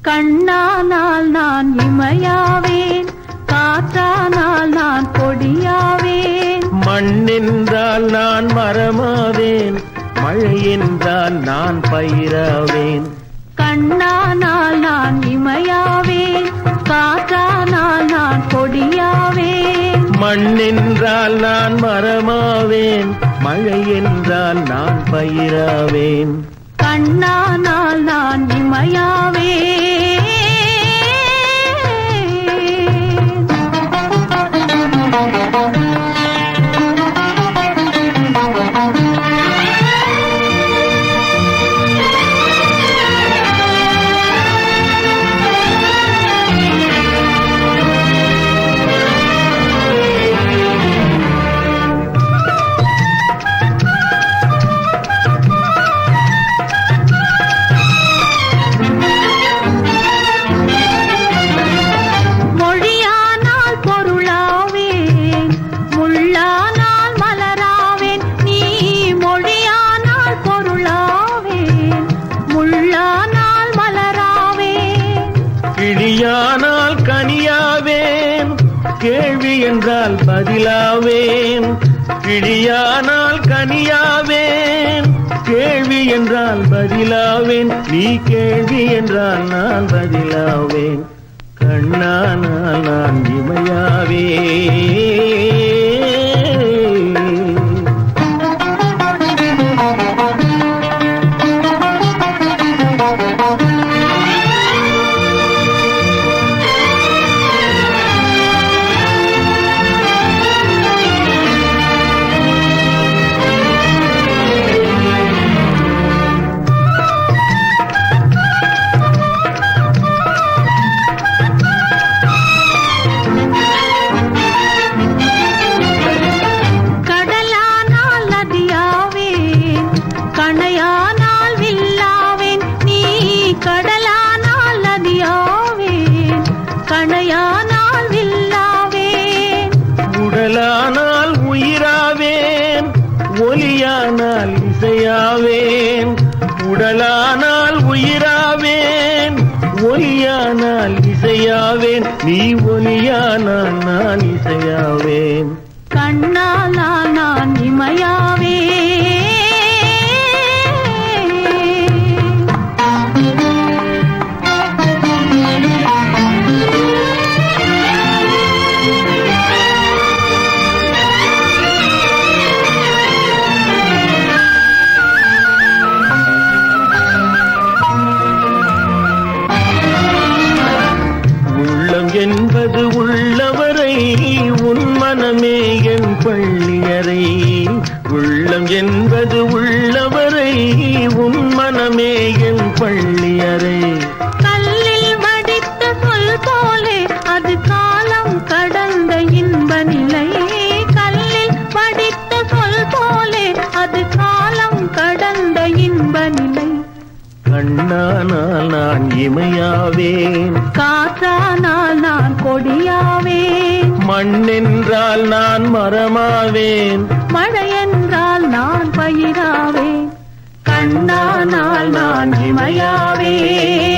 கண்ணானால் நான் இமையாவேன், காற்றானால் நான் கொடியாவேன். மண்ணென்றால் நான் மரமாவேன், மழை என்றால் நான் பயிராவேன். கண்ணானால் நான் இமையாவேன், காற்றானால் நான் கொடியாவேன். மண்ணென்றால் நான் மரமாவேன், மழை என்றால் நான் பயிராவேன். கண்ணானால் நான் இமையாவேன். கிளியானால் கனியாவேன், கேள்வி என்றால் பதிலாவேன். கிளியானால் கனியாவேன், கேள்வி என்றால் பதிலாவேன். நீ கேள்வி என்றால் நான் பதிலாவேன். கண்ணானால் நான் இமையாவேன். கணையானால் வில்லாவேன், நீ கடலானால் நதியாவேன். கணையானால் வில்லாவேன், உடலானால் உயிராவேன், ஒலியானால் இசையாவேன். உடலானால் உயிராவேன், ஒலியானால் இசையாவேன். நீ ஒலியானால் நான் இசையாவேன். கண்ணானால் நான் இமையாவேன். என்பது உள்ளவரை உன் மனமே என் பள்ளியறை. உள்ளம் என்பது உள்ளவரை உன் மனமே என் பள்ளியறை. கல்லில் வடித்த சொல் போலே அது காலம் கடந்த இன்ப நிலை. கல்லில் வடித்த சொல் போலே அது காலம் கடந்த இன்ப நிலை. கண்ணானால் நான் இமையாவேன், காற்றானால் நான் கொடியாவேன். மண்ணென்றால் நான் மரமாவேன், மழை என்றால் நான் பயிராவேன். கண்ணானால் நான் இமையாவேன்.